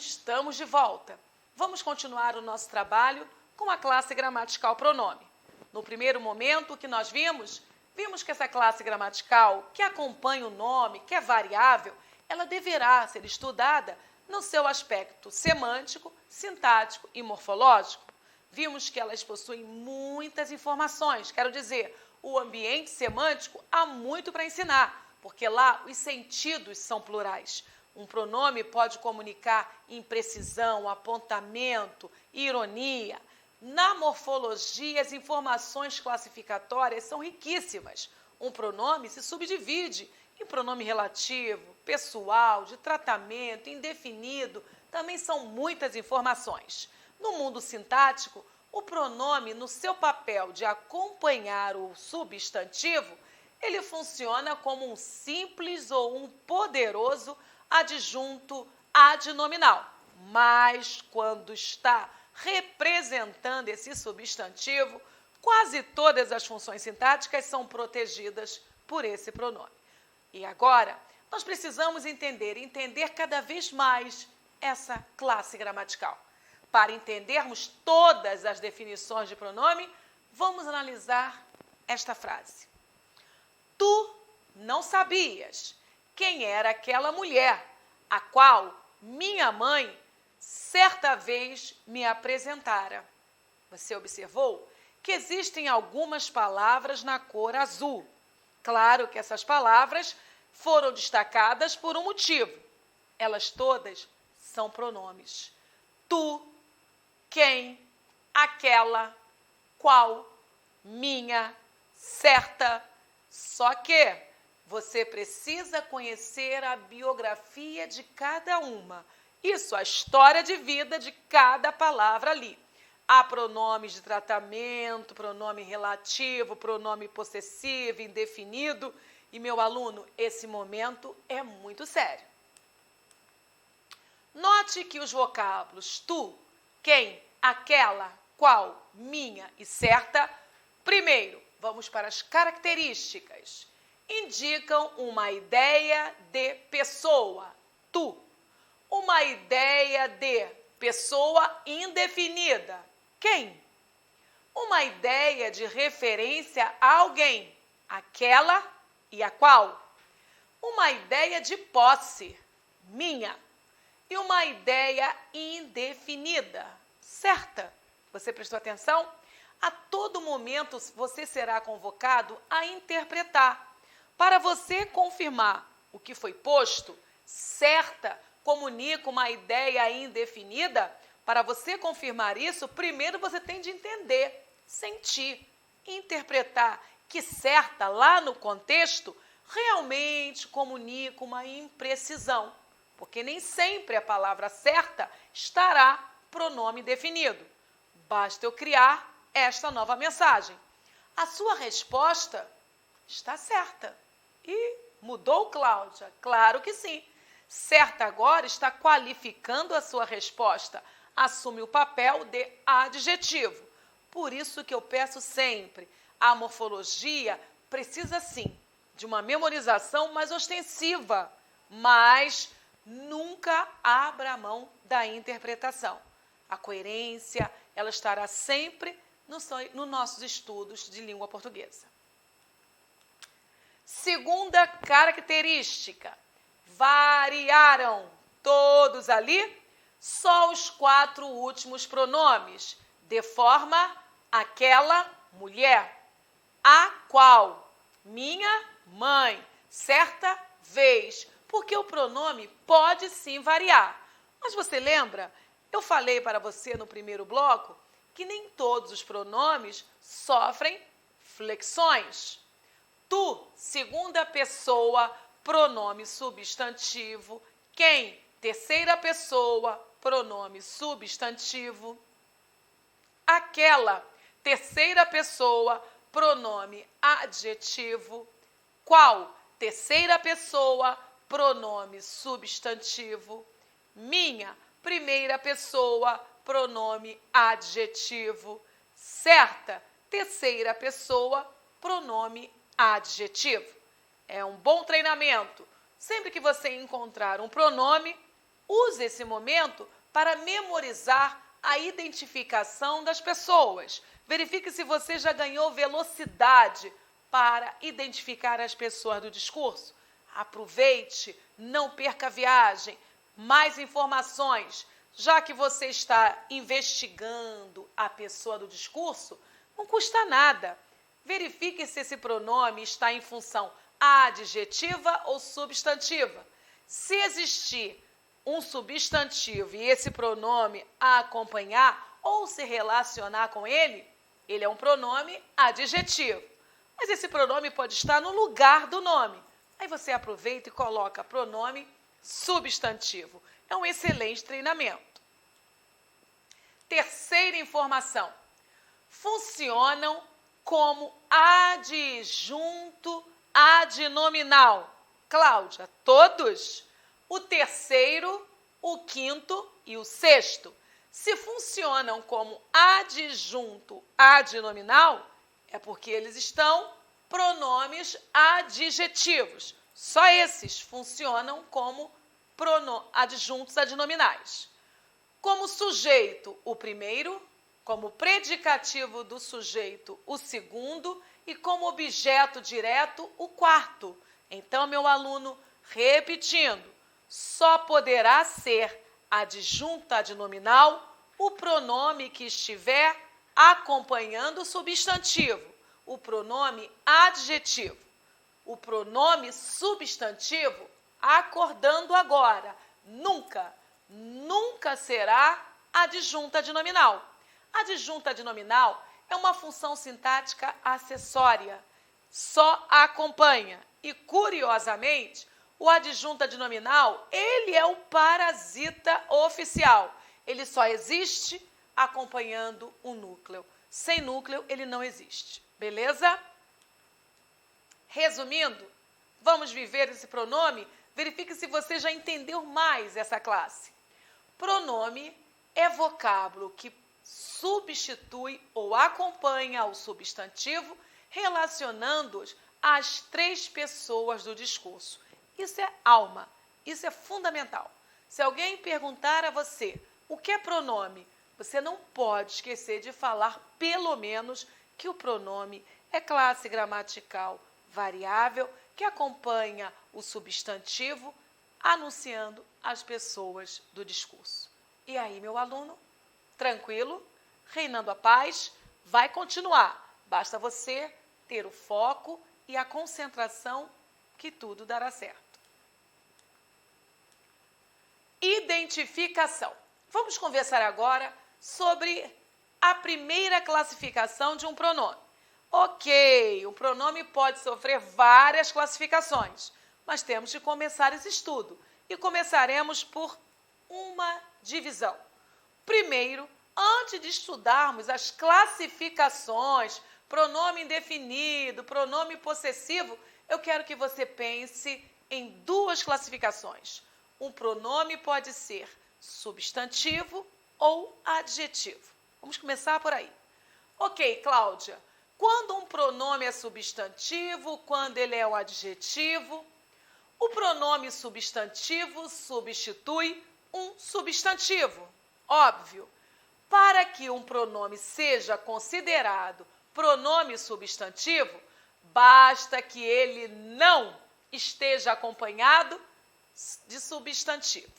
estamos de volta. Vamos continuar o nosso trabalho com a classe gramatical pronome. No primeiro momento, o que nós vimos? Vimos que essa classe gramatical, que acompanha o nome, que é variável, ela deverá ser estudada no seu aspecto semântico, sintático e morfológico. Vimos que elas possuem muitas informações, quero dizer, o ambiente semântico há muito para ensinar, porque lá os sentidos são plurais. Um pronome pode comunicar imprecisão, apontamento, ironia. Na morfologia, as informações classificatórias são riquíssimas. Um pronome se subdivide em pronome relativo, pessoal, de tratamento, indefinido. Também são muitas informações. No mundo sintático, o pronome, no seu papel de acompanhar o substantivo, ele funciona como um simples ou um poderoso adjunto adnominal. Mas, quando está representando esse substantivo, quase todas as funções sintáticas são protegidas por esse pronome. E agora, nós precisamos entender cada vez mais essa classe gramatical. Para entendermos todas as definições de pronome, vamos analisar esta frase. Tu não sabias quem era aquela mulher, a qual minha mãe certa vez me apresentara. Você observou que existem algumas palavras na cor azul. Claro que essas palavras foram destacadas por um motivo. Elas todas são pronomes. Tu, quem, aquela, qual, minha, certa. Só que você precisa conhecer a biografia de cada uma. Isso, a história de vida de cada palavra ali. Há pronomes de tratamento, pronome relativo, pronome possessivo, indefinido. E, meu aluno, esse momento é muito sério. Note que os vocábulos tu, quem, aquela, qual, minha e certa, primeiro, vamos para as características. Indicam uma ideia de pessoa, tu. Uma ideia de pessoa indefinida, quem? Uma ideia de referência a alguém, aquela e a qual. Uma ideia de posse, minha. E uma ideia indefinida, certa. Você prestou atenção? A todo momento você será convocado a interpretar. Para você confirmar o que foi posto, certa comunica uma ideia indefinida. Para você confirmar isso, primeiro você tem de entender, sentir, interpretar que certa, lá no contexto, realmente comunica uma imprecisão. Porque nem sempre a palavra certa estará pronome definido. Basta eu criar esta nova mensagem. A sua resposta está certa. E mudou, Cláudia? Claro que sim. Certa agora está qualificando a sua resposta. Assume o papel de adjetivo. Por isso que eu peço sempre, a morfologia precisa sim de uma memorização mais ostensiva, mas nunca abra mão da interpretação. A coerência, ela estará sempre nos nossos estudos de língua portuguesa. Segunda característica, variaram todos ali, só os 4 últimos pronomes, de forma aquela mulher, a qual, minha mãe, certa vez, porque o pronome pode sim variar. Mas você lembra? Eu falei para você no primeiro bloco que nem todos os pronomes sofrem flexões. Tu, segunda pessoa, pronome substantivo. Quem, terceira pessoa, pronome substantivo. Aquela, terceira pessoa, pronome adjetivo. Qual, terceira pessoa, pronome substantivo. Minha, primeira pessoa, pronome adjetivo. Certa, terceira pessoa, pronome adjetivo. É um bom treinamento. Sempre que você encontrar um pronome, Use esse momento para memorizar a identificação das pessoas. Verifique se você já ganhou velocidade para identificar as pessoas do discurso. Aproveite, não perca a viagem. Mais informações. Já que você está investigando a pessoa do discurso, não custa nada. Verifique se esse pronome está em função adjetiva ou substantiva. Se existir um substantivo e esse pronome a acompanhar ou se relacionar com ele, ele é um pronome adjetivo. Mas esse pronome pode estar no lugar do nome. Aí você aproveita e coloca pronome substantivo. É um excelente treinamento. Terceira informação. Funcionam como adjunto adnominal. Cláudia, todos? O terceiro, o quinto e o sexto. Se funcionam como adjunto adnominal, é porque eles estão pronomes adjetivos. Só esses funcionam como adjuntos adnominais. Como sujeito, o primeiro, como predicativo do sujeito, o segundo, e como objeto direto, o quarto. Então, meu aluno, repetindo, só poderá ser adjunto adnominal o pronome que estiver acompanhando o substantivo, o pronome adjetivo. O pronome substantivo, acordando agora, nunca será adjunto adnominal. Adjunto adnominal é uma função sintática acessória, só acompanha. E, curiosamente, o adjunto adnominal, ele é o parasita oficial. Ele só existe acompanhando o núcleo. Sem núcleo, ele não existe. Beleza? Resumindo, vamos viver esse pronome? Verifique se você já entendeu mais essa classe. Pronome é vocábulo que substitui ou acompanha o substantivo, relacionando-os às três pessoas do discurso. Isso é alma, isso é fundamental. Se alguém perguntar a você o que é pronome, você não pode esquecer de falar, pelo menos, que o pronome é classe gramatical variável que acompanha o substantivo, anunciando as pessoas do discurso. E aí, meu aluno, tranquilo, reinando a paz, vai continuar. Basta você ter o foco e a concentração que tudo dará certo. Identificação. Vamos conversar agora sobre a primeira classificação de um pronome. Ok, o pronome pode sofrer várias classificações, mas temos que começar esse estudo. E começaremos por uma divisão. Primeiro, antes de estudarmos as classificações, pronome indefinido, pronome possessivo, eu quero que você pense em duas classificações. Um pronome pode ser substantivo ou adjetivo. Vamos começar por aí. Ok, Cláudia, quando um pronome é substantivo, quando ele é um adjetivo? O pronome substantivo substitui um substantivo. Óbvio. Para que um pronome seja considerado pronome substantivo, basta que ele não esteja acompanhado de substantivo.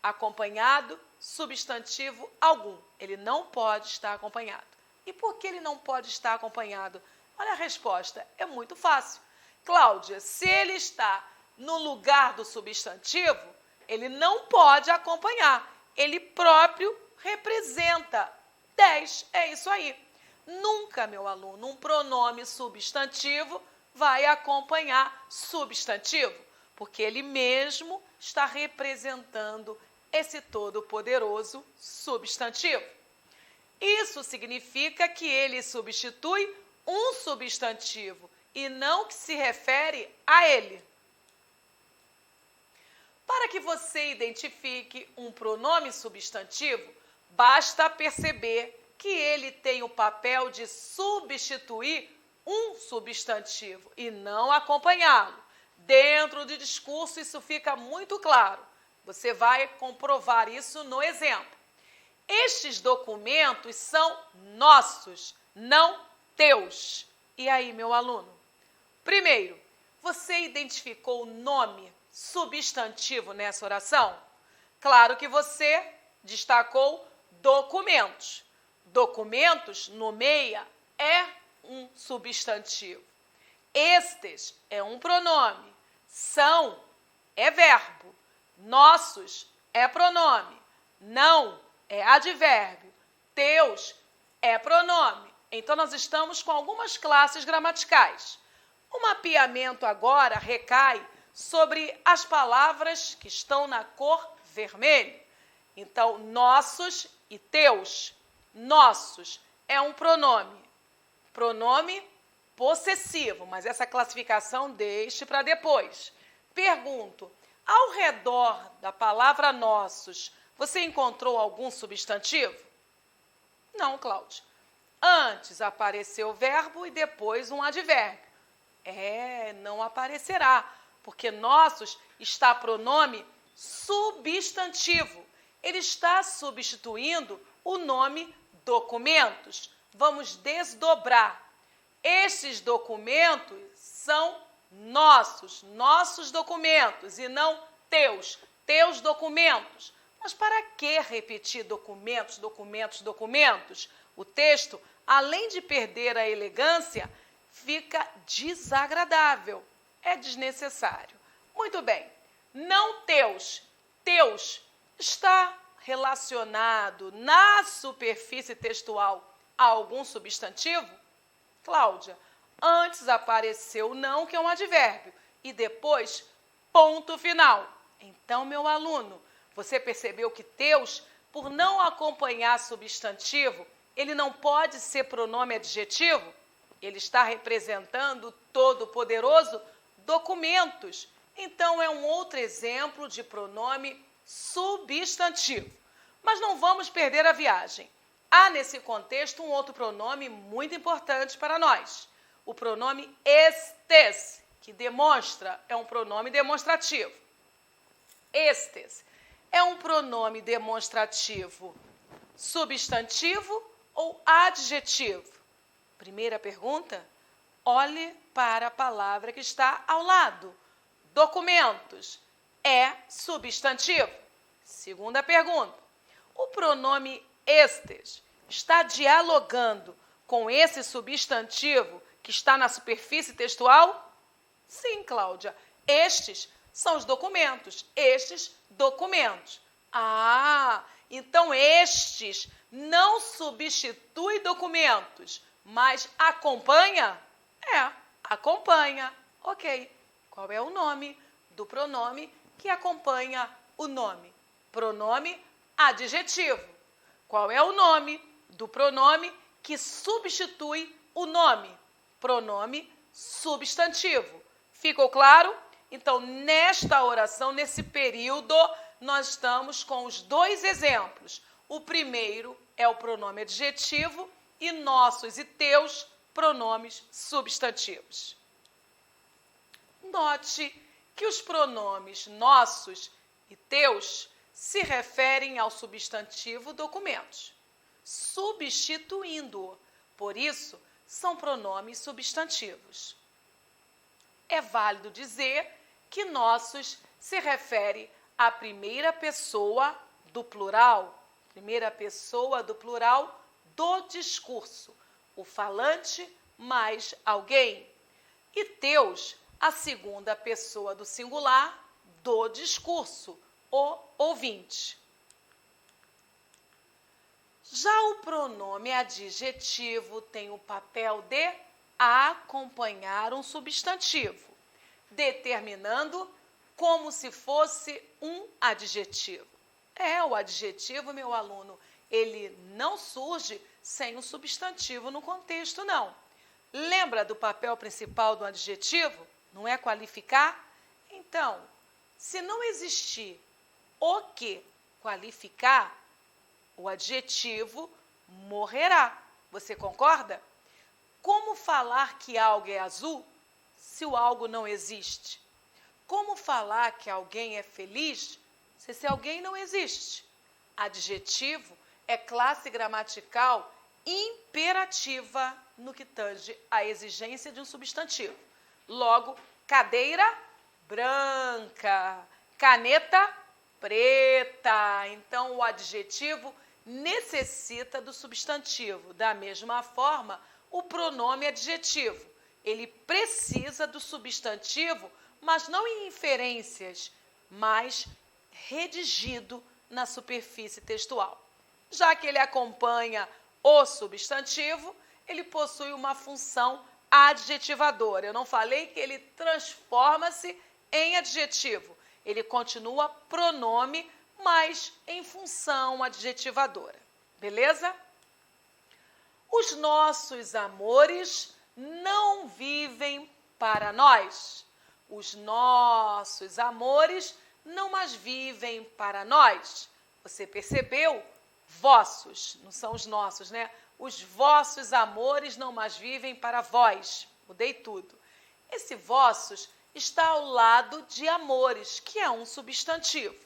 Acompanhado, substantivo algum. Ele não pode estar acompanhado. E por que ele não pode estar acompanhado? Olha a resposta, é muito fácil. Cláudia, se ele está no lugar do substantivo, ele não pode acompanhar. Ele próprio representa 10. É isso aí. Nunca, meu aluno, um pronome substantivo vai acompanhar substantivo, porque ele mesmo está representando esse todo-poderoso substantivo. Isso significa que ele substitui um substantivo e não que se refere a ele. Para que você identifique um pronome substantivo, basta perceber que ele tem o papel de substituir um substantivo e não acompanhá-lo. Dentro do discurso, isso fica muito claro. Você vai comprovar isso no exemplo. Estes documentos são nossos, não teus. E aí, meu aluno? Primeiro, você identificou o nome substantivo nessa oração? Claro que você destacou documentos. Documentos, nomeia, é um substantivo. Estes é um pronome. São é verbo. Nossos é pronome. Não é advérbio. Teus é pronome. Então, nós estamos com algumas classes gramaticais. O mapeamento agora recai sobre as palavras que estão na cor vermelha. Então, nossos e teus. Nossos é um pronome. Pronome possessivo, mas essa classificação deixe para depois. Pergunto, ao redor da palavra nossos, você encontrou algum substantivo? Não, Cláudia. Antes apareceu o verbo e depois um advérbio. Não aparecerá, porque nossos está pronome substantivo. Ele está substituindo o nome documentos. Vamos desdobrar. Estes documentos são nossos documentos e não teus documentos. Mas para que repetir documentos? O texto, além de perder a elegância, fica desagradável. É desnecessário. Muito bem. Não teus. Teus está relacionado na superfície textual a algum substantivo? Cláudia, antes apareceu o não, que é um advérbio, e depois ponto final. Então, meu aluno, você percebeu que teus, por não acompanhar substantivo, ele não pode ser pronome adjetivo? Ele está representando o todo-poderoso documentos. Então, é um outro exemplo de pronome substantivo. Mas não vamos perder a viagem. Há, nesse contexto, um outro pronome muito importante para nós. O pronome estes, que demonstra, é um pronome demonstrativo. Estes é um pronome demonstrativo substantivo ou adjetivo? Primeira pergunta, olhe para a palavra que está ao lado. Documentos é substantivo? Segunda pergunta, o pronome estes está dialogando com esse substantivo que está na superfície textual? Sim, Cláudia. Estes são os documentos. Estes documentos. Então estes não substitui documentos, mas acompanha? Acompanha. Ok. Qual é o nome do pronome que acompanha o nome? Pronome adjetivo. Qual é o nome do pronome que substitui o nome? Pronome substantivo. Ficou claro? Então, nesta oração, nesse período, nós estamos com os dois exemplos. O primeiro é o pronome adjetivo e nossos e teus pronomes substantivos. Note que os pronomes nossos e teus se referem ao substantivo documentos, substituindo-o. Por isso, são pronomes substantivos. É válido dizer que nossos se refere à primeira pessoa do plural do discurso, o falante mais alguém. E teus, a segunda pessoa do singular do discurso, o ouvinte. Já o pronome adjetivo tem o papel de acompanhar um substantivo, determinando como se fosse um adjetivo. O adjetivo, meu aluno, ele não surge sem um substantivo no contexto, não. Lembra do papel principal do adjetivo? Não é qualificar? Então, se não existir o que qualificar, o adjetivo morrerá. Você concorda? Como falar que algo é azul se o algo não existe? Como falar que alguém é feliz Se esse alguém não existe. Adjetivo é classe gramatical imperativa no que tange à exigência de um substantivo. Logo, cadeira branca, caneta preta. Então, o adjetivo necessita do substantivo. Da mesma forma, o pronome adjetivo. Ele precisa do substantivo, mas não em inferências, mas redigido na superfície textual. Já que ele acompanha o substantivo, ele possui uma função adjetivadora. Eu não falei que ele transforma-se em adjetivo. Ele continua pronome, mas em função adjetivadora. Beleza? Os nossos amores não vivem para nós. Os nossos amores não mais vivem para nós. Você percebeu? Vossos, não são os nossos, né? Os vossos amores não mais vivem para vós. Mudei tudo. Esse vossos está ao lado de amores, que é um substantivo.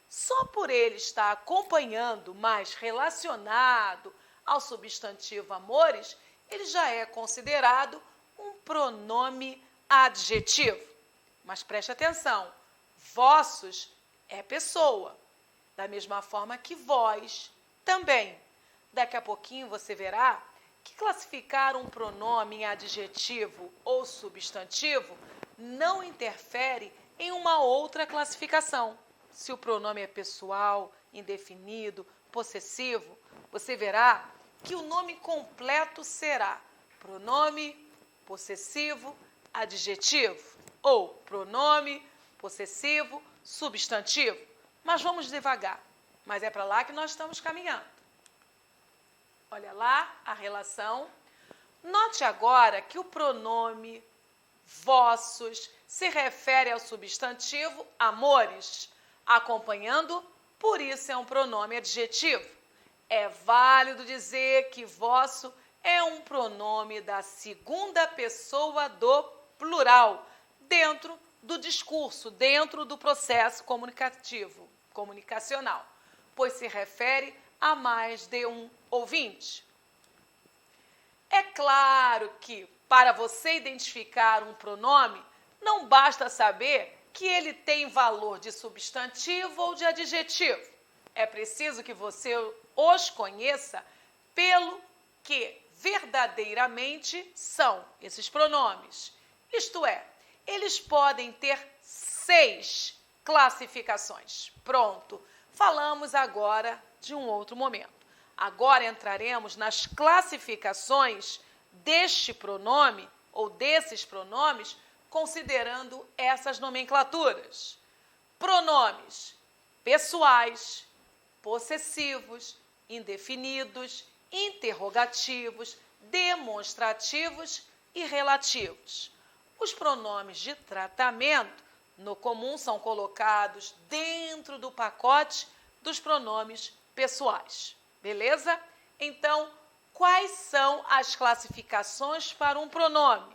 Só por ele estar acompanhando, mais relacionado ao substantivo amores, ele já é considerado um pronome adjetivo. Mas preste atenção, vossos é pessoa, da mesma forma que vós também. Daqui a pouquinho você verá que classificar um pronome em adjetivo ou substantivo não interfere em uma outra classificação. Se o pronome é pessoal, indefinido, possessivo, você verá que o nome completo será pronome, possessivo, adjetivo ou pronome, possessivo, substantivo. Mas vamos devagar, mas é para lá que nós estamos caminhando. Olha lá a relação. Note agora que o pronome vossos se refere ao substantivo amores, acompanhando, por isso é um pronome adjetivo. É válido dizer que vosso é um pronome da segunda pessoa do plural, dentro do discurso, dentro do processo comunicacional, pois se refere a mais de um ouvinte. É claro que, para você identificar um pronome, não basta saber que ele tem valor de substantivo ou de adjetivo. É preciso que você os conheça pelo que verdadeiramente são esses pronomes. Isto é, eles podem ter 6 classificações. Pronto, falamos agora de um outro momento. Agora entraremos nas classificações deste pronome ou desses pronomes, considerando essas nomenclaturas. Pronomes pessoais, possessivos, indefinidos, interrogativos, demonstrativos e relativos. Os pronomes de tratamento, no comum, são colocados dentro do pacote dos pronomes pessoais. Beleza? Então, quais são as classificações para um pronome?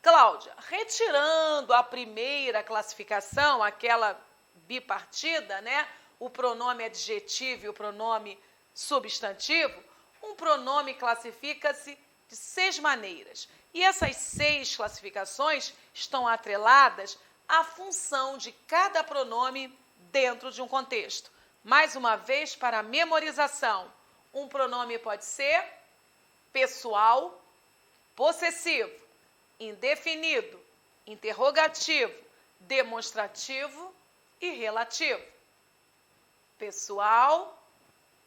Cláudia, retirando a primeira classificação, aquela bipartida, né? O pronome adjetivo e o pronome substantivo, um pronome classifica-se de 6 maneiras. E essas 6 classificações estão atreladas à função de cada pronome dentro de um contexto. Mais uma vez, para a memorização, um pronome pode ser pessoal, possessivo, indefinido, interrogativo, demonstrativo e relativo. Pessoal,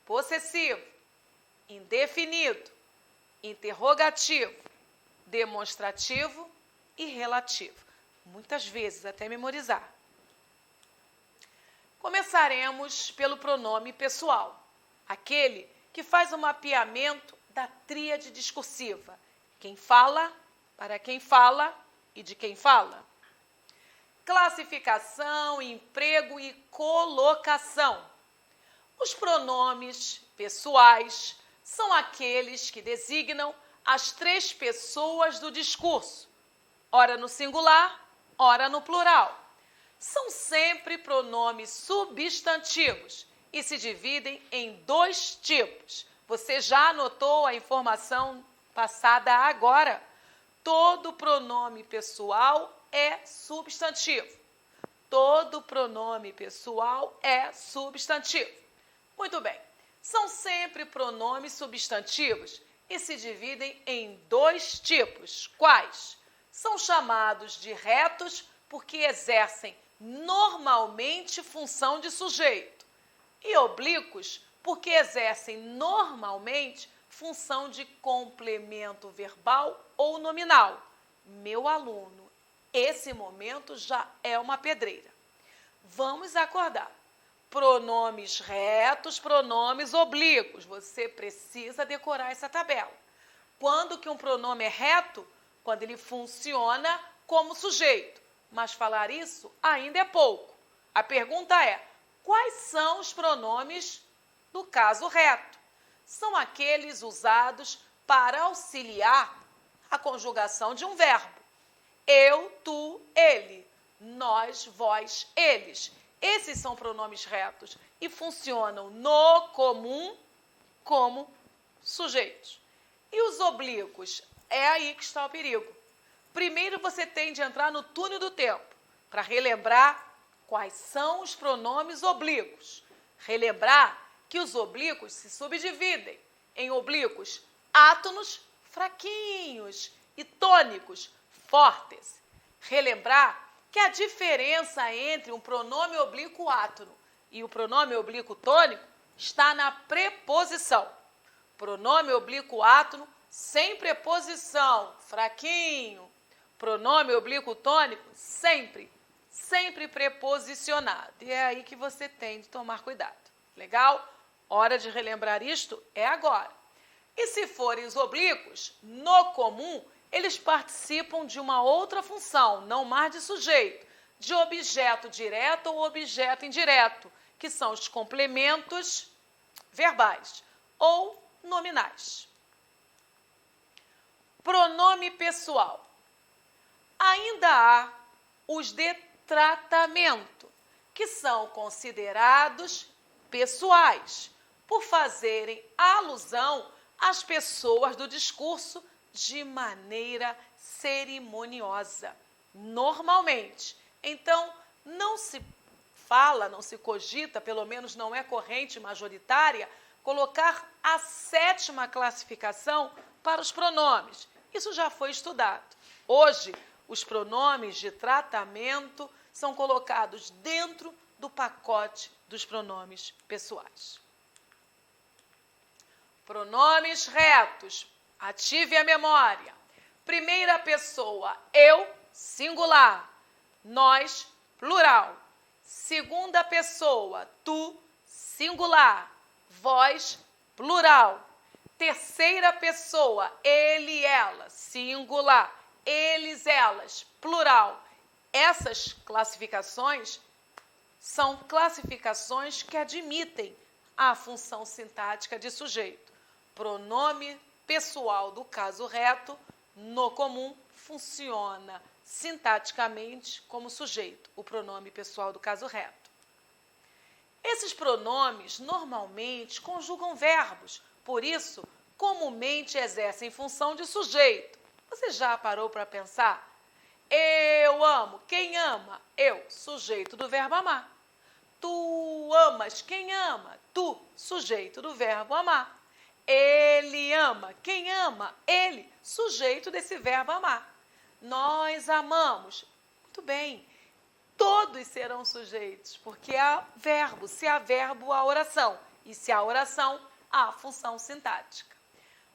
possessivo, indefinido, interrogativo, demonstrativo e relativo. Muitas vezes, até memorizar. Começaremos pelo pronome pessoal, aquele que faz o mapeamento da tríade discursiva. Quem fala, para quem fala e de quem fala. Classificação, emprego e colocação. Os pronomes pessoais são aqueles que designam as 3 pessoas do discurso, ora no singular, ora no plural. são sempre pronomes substantivos e se dividem em dois tipos. Você já anotou a informação passada agora? Todo pronome pessoal é substantivo. Todo pronome pessoal é substantivo. Muito bem. São sempre pronomes substantivos e se dividem em dois tipos. Quais? São chamados de retos porque exercem normalmente função de sujeito e oblíquos porque exercem normalmente função de complemento verbal ou nominal. Meu aluno, esse momento já é uma pedreira. Vamos acordar. Pronomes retos, pronomes oblíquos. Você precisa decorar essa tabela. Quando que um pronome é reto? Quando ele funciona como sujeito. Mas falar isso ainda é pouco. A pergunta é: quais são os pronomes do caso reto? São aqueles usados para auxiliar a conjugação de um verbo. Eu, tu, ele. Nós, vós, eles. Esses são pronomes retos e funcionam no comum como sujeitos. E os oblíquos? É aí que está o perigo. Primeiro você tem de entrar no túnel do tempo para relembrar quais são os pronomes oblíquos. Relembrar que os oblíquos se subdividem em oblíquos átonos fraquinhos e tônicos fortes. Relembrar que a diferença entre um pronome oblíquo átono e o pronome oblíquo tônico está na preposição. Pronome oblíquo átono sem preposição, fraquinho. Pronome oblíquo tônico sempre preposicionado. E é aí que você tem de tomar cuidado. Legal? Hora de relembrar isto é agora. E se forem os oblíquos, no comum, eles participam de uma outra função, não mais de sujeito, de objeto direto ou objeto indireto, que são os complementos verbais ou nominais. Pronome pessoal. Ainda há os de tratamento, que são considerados pessoais, por fazerem alusão às pessoas do discurso de maneira cerimoniosa, normalmente. Então, não se fala, não se cogita, pelo menos não é corrente majoritária, colocar a 7ª classificação para os pronomes. Isso já foi estudado. Hoje, os pronomes de tratamento são colocados dentro do pacote dos pronomes pessoais. Pronomes retos. Ative a memória. Primeira pessoa, eu, singular. Nós, plural. Segunda pessoa, tu, singular. Vós, plural. Terceira pessoa, ele, ela, singular. Eles, elas, plural. Essas classificações são classificações que admitem a função sintática de sujeito. Pronome pessoal do caso reto, no comum, funciona sintaticamente como sujeito, o pronome pessoal do caso reto. Esses pronomes normalmente conjugam verbos, por isso, comumente exercem função de sujeito. Você já parou para pensar? Eu amo. Quem ama? Eu, sujeito do verbo amar. Tu amas. Quem ama? Tu, sujeito do verbo amar. Ele ama. Quem ama? Ele, sujeito desse verbo amar. Nós amamos. Muito bem. Todos serão sujeitos, porque há verbo. Se há verbo, há oração. E se há oração, há função sintática.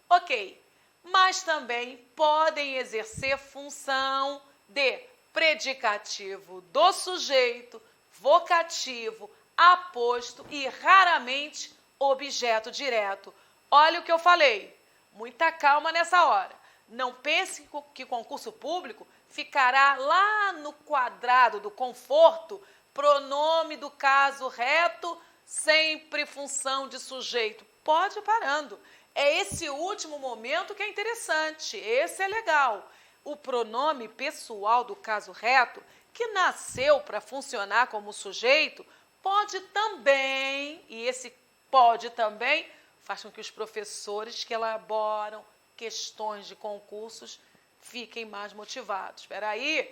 Ok. Mas também podem exercer função de predicativo do sujeito, vocativo, aposto e, raramente, objeto direto. Olha o que eu falei. Muita calma nessa hora. Não pense que concurso público ficará lá no quadrado do conforto, pronome do caso reto, sempre função de sujeito. Pode ir parando. É esse último momento que é interessante. Esse é legal. O pronome pessoal do caso reto que nasceu para funcionar como sujeito pode também, e esse pode também faz com que os professores que elaboram questões de concursos fiquem mais motivados. Espera aí,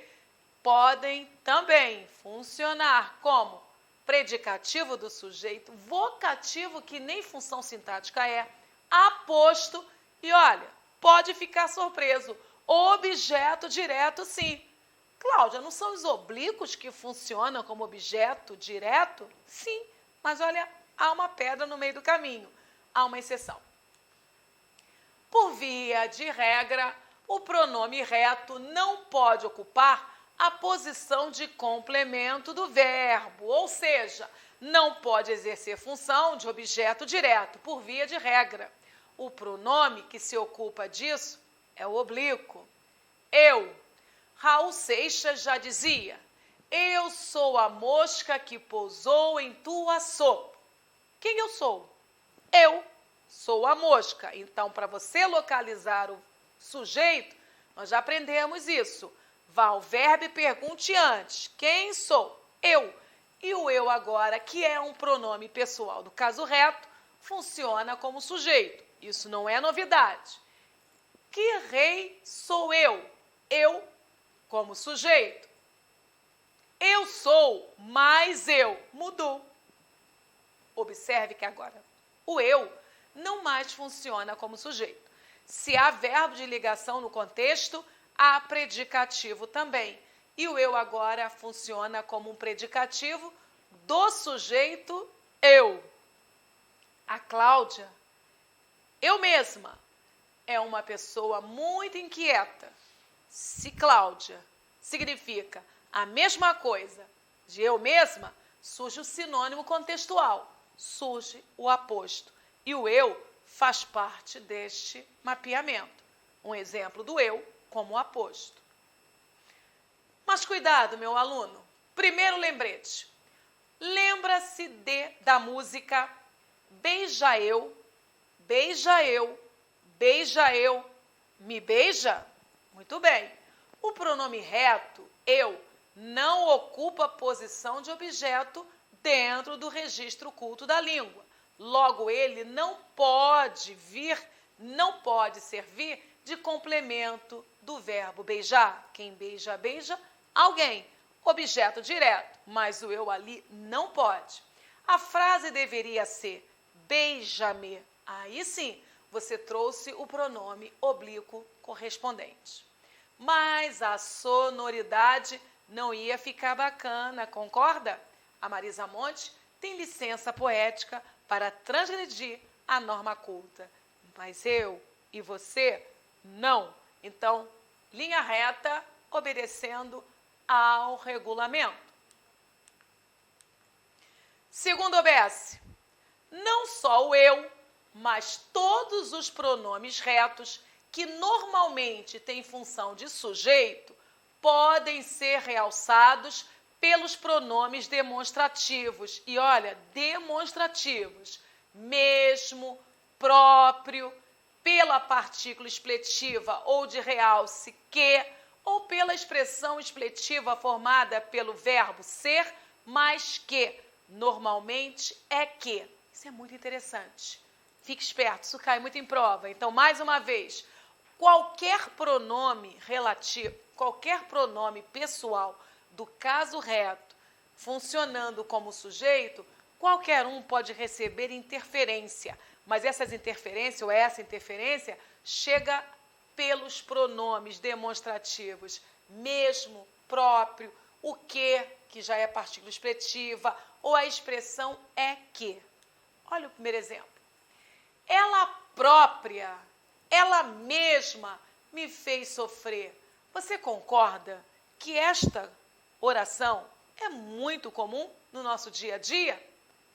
podem também funcionar como predicativo do sujeito, vocativo, que nem função sintática é, aposto e, olha, pode ficar surpreso, objeto direto, sim. Cláudia, não são os oblíquos que funcionam como objeto direto? Sim, mas olha, há uma pedra no meio do caminho, há uma exceção. Por via de regra, o pronome reto não pode ocupar a posição de complemento do verbo, ou seja, não pode exercer função de objeto direto, por via de regra. O pronome que se ocupa disso é o oblíquo. Eu. Raul Seixas já dizia: eu sou a mosca que pousou em tua sopa. Quem eu sou? Eu sou a mosca. Então, para você localizar o sujeito, nós já aprendemos isso. Vá ao verbo e pergunte antes: quem sou? Eu. E o eu agora, que é um pronome pessoal do caso reto, funciona como sujeito. Isso não é novidade. Que rei sou eu? Eu como sujeito. Eu sou, mais eu. Mudou. Observe que agora o eu não mais funciona como sujeito. Se há verbo de ligação no contexto, há predicativo também. E o eu agora funciona como um predicativo do sujeito eu. A Cláudia, eu mesma, é uma pessoa muito inquieta. Se Cláudia significa a mesma coisa de eu mesma, surge o sinônimo contextual, surge o aposto. E o eu faz parte deste mapeamento. Um exemplo do eu como aposto. Mas cuidado, meu aluno. Primeiro lembrete. Lembra-se da música Beija eu, beija eu, beija eu, me beija? Muito bem. O pronome reto, eu, não ocupa posição de objeto dentro do registro culto da língua. Logo, ele não pode servir de complemento do verbo beijar. Quem beija, beija alguém. Objeto direto, mas o eu ali não pode. A frase deveria ser beija-me. Aí sim, você trouxe o pronome oblíquo correspondente. Mas a sonoridade não ia ficar bacana, concorda? A Marisa Monte tem licença poética para transgredir a norma culta. Mas eu e você, não. Então, linha reta, obedecendo ao regulamento. Segundo OBS, não só o eu, mas todos os pronomes retos que normalmente têm função de sujeito podem ser realçados pelos pronomes demonstrativos. E olha, demonstrativos, mesmo, próprio, pela partícula expletiva ou de realce que, ou pela expressão expletiva formada pelo verbo ser, mais que, normalmente é que. Isso é muito interessante. Fique esperto, isso cai muito em prova. Então, mais uma vez, qualquer pronome relativo, qualquer pronome pessoal do caso reto, funcionando como sujeito, qualquer um pode receber interferência. Mas essa interferência chega pelos pronomes demonstrativos, mesmo, próprio, o que já é partícula expletiva, ou a expressão é que. Olha o primeiro exemplo. Ela própria, ela mesma me fez sofrer. Você concorda que esta oração é muito comum no nosso dia a dia?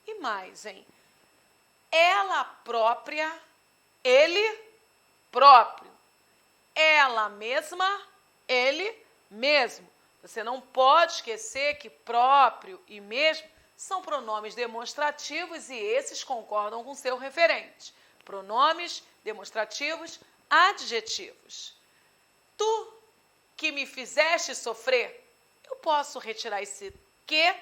E mais, hein? Ela própria, ele próprio. Ela mesma, ele mesmo. Você não pode esquecer que próprio e mesmo são pronomes demonstrativos e esses concordam com seu referente. Pronomes demonstrativos adjetivos. Tu que me fizeste sofrer, eu posso retirar esse que?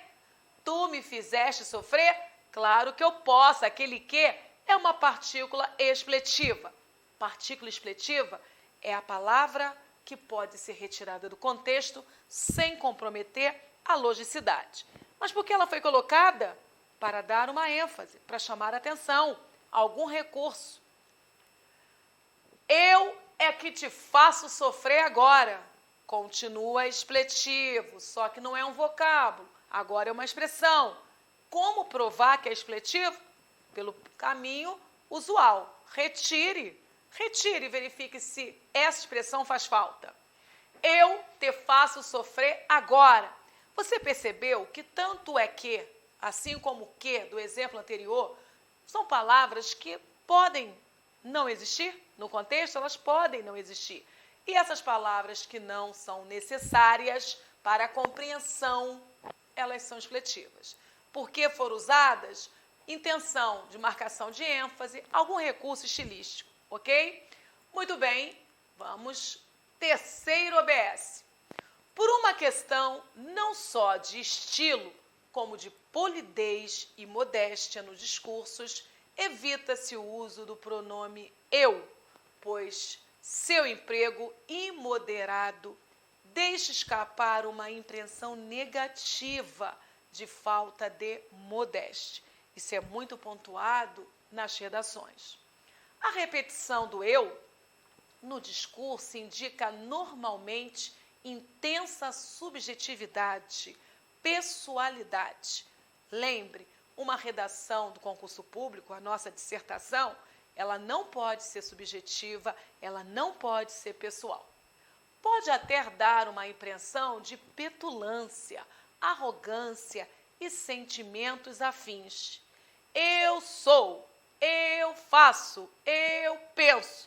Tu me fizeste sofrer? Claro que eu posso. Aquele que é uma partícula expletiva. Partícula expletiva é a palavra que pode ser retirada do contexto sem comprometer a logicidade. Mas por que ela foi colocada? Para dar uma ênfase, para chamar a atenção, algum recurso. Eu é que te faço sofrer agora. Continua expletivo, só que não é um vocábulo, agora é uma expressão. Como provar que é expletivo? Pelo caminho usual. Retire e verifique se essa expressão faz falta. Eu te faço sofrer agora. Você percebeu que tanto é que, assim como o que do exemplo anterior, são palavras que podem não existir? No contexto, elas podem não existir. E essas palavras que não são necessárias para a compreensão, elas são expletivas. Por que foram usadas? Intenção de marcação de ênfase, algum recurso estilístico, ok? Muito bem, vamos. Terceiro OBS. Por uma questão não só de estilo, como de polidez e modéstia nos discursos, evita-se o uso do pronome eu, pois seu emprego imoderado deixa escapar uma impressão negativa de falta de modéstia. Isso é muito pontuado nas redações. A repetição do eu no discurso indica normalmente intensa subjetividade, pessoalidade. Lembre, uma redação do concurso público, a nossa dissertação, ela não pode ser subjetiva, ela não pode ser pessoal. Pode até dar uma impressão de petulância, arrogância e sentimentos afins. Eu sou, eu faço, eu penso.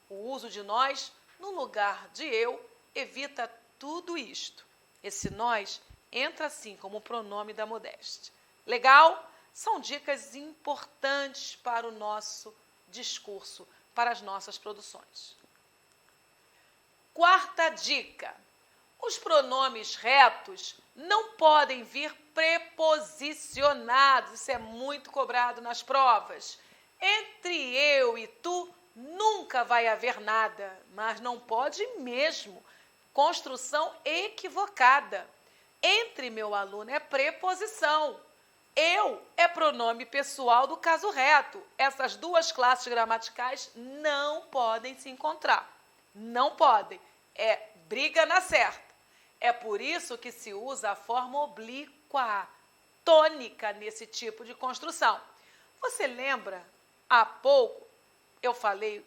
O uso de nós no lugar de eu evita tudo isto. Esse nós entra assim como pronome da modéstia. Legal? São dicas importantes para o nosso discurso, para as nossas produções. Quarta dica. Os pronomes retos não podem vir preposicionados. Isso é muito cobrado nas provas. Entre eu e tu nunca vai haver nada, mas não pode mesmo. Construção equivocada. Entre meu aluno é preposição. Eu é pronome pessoal do caso reto. Essas duas classes gramaticais não podem se encontrar. Não podem. É briga na certa. É por isso que se usa a forma oblíqua, tônica nesse tipo de construção. Você lembra, há pouco, eu falei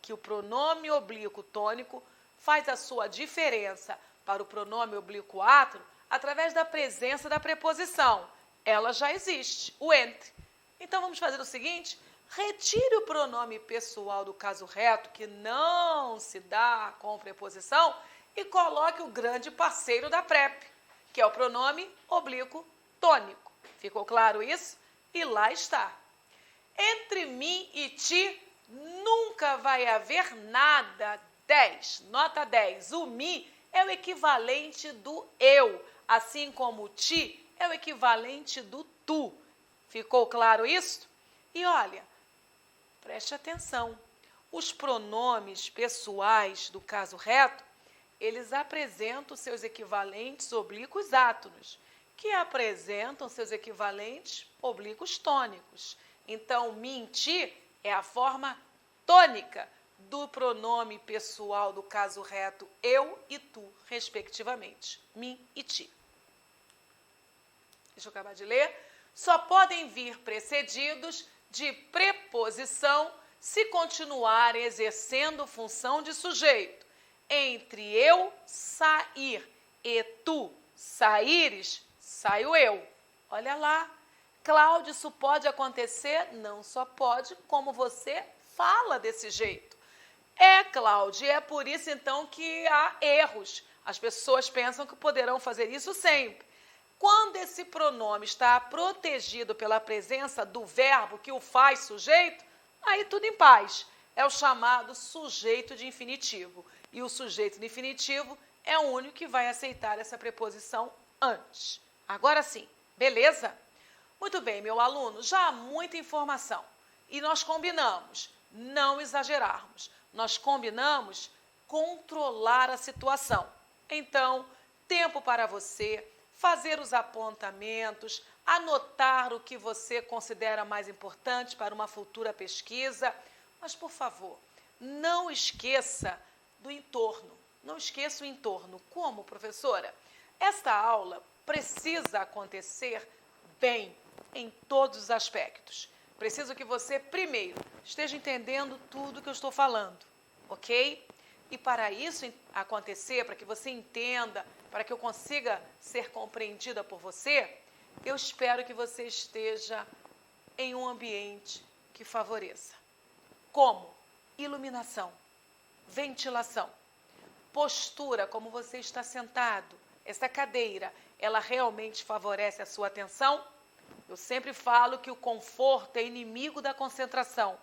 que o pronome oblíquo tônico faz a sua diferença para o pronome oblíquo átero através da presença da preposição. Ela já existe, o entre. Então, vamos fazer o seguinte: retire o pronome pessoal do caso reto, que não se dá com preposição, e coloque o grande parceiro da PrEP, que é o pronome oblíquo tônico. Ficou claro isso? E lá está. Entre mim e ti nunca vai haver nada. 10. Nota 10. O mi é o equivalente do eu, assim como o ti é o equivalente do tu. Ficou claro isso? E olha, preste atenção. Os pronomes pessoais do caso reto, eles apresentam seus equivalentes oblíquos átonos, que apresentam seus equivalentes oblíquos tônicos. Então, mim, ti é a forma tônica do pronome pessoal do caso reto eu e tu, respectivamente. Mim e ti. Deixa eu acabar de ler. Só podem vir precedidos de preposição se continuarem exercendo função de sujeito. Entre eu, sair, e tu, saíres, saio eu. Olha lá. Cláudia, isso pode acontecer? Não só pode, como você fala desse jeito. Cláudia, é por isso então que há erros. As pessoas pensam que poderão fazer isso sempre. Quando esse pronome está protegido pela presença do verbo que o faz sujeito, aí tudo em paz. É o chamado sujeito de infinitivo. E o sujeito de infinitivo é o único que vai aceitar essa preposição antes. Agora sim, beleza? Muito bem, meu aluno, já há muita informação. E nós combinamos não exagerarmos. Nós combinamos controlar a situação. Então, tempo para você fazer os apontamentos, anotar o que você considera mais importante para uma futura pesquisa. Mas, por favor, não esqueça do entorno. Não esqueça o entorno. Como, professora? Esta aula precisa acontecer bem em todos os aspectos. Preciso que você, primeiro, esteja entendendo tudo que eu estou falando, ok? E para isso acontecer, para que você entenda, para que eu consiga ser compreendida por você, eu espero que você esteja em um ambiente que favoreça. Como? Iluminação, ventilação, postura, como você está sentado. Essa cadeira, ela realmente favorece a sua atenção? Eu sempre falo que o conforto é inimigo da concentração.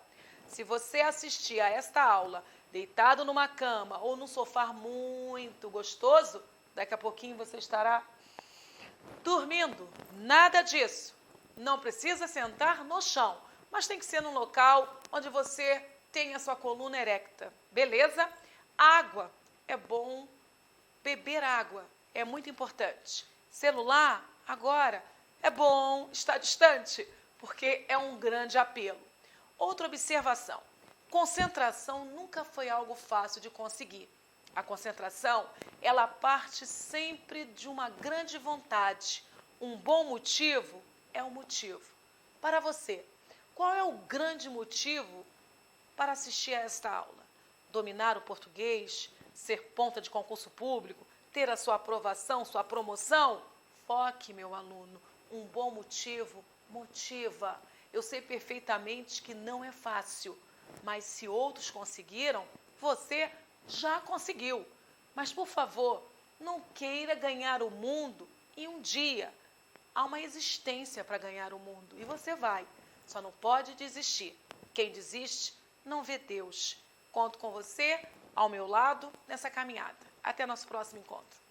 Se você assistir a esta aula deitado numa cama ou num sofá muito gostoso, daqui a pouquinho você estará dormindo. Nada disso. Não precisa sentar no chão, mas tem que ser num local onde você tenha sua coluna erecta. Beleza? Água. É bom beber água. É muito importante. Celular, agora, é bom estar distante, porque é um grande apelo. Outra observação. Concentração nunca foi algo fácil de conseguir. A concentração, ela parte sempre de uma grande vontade. Um bom motivo é um motivo. Para você, qual é o grande motivo para assistir a esta aula? Dominar o português, ser ponta de concurso público, ter a sua aprovação, sua promoção? Foque, meu aluno. Um bom motivo motiva. Eu sei perfeitamente que não é fácil, mas se outros conseguiram, você já conseguiu. Mas, por favor, não queira ganhar o mundo em um dia. Há uma existência para ganhar o mundo e você vai. Só não pode desistir. Quem desiste não vê Deus. Conto com você ao meu lado nessa caminhada. Até nosso próximo encontro.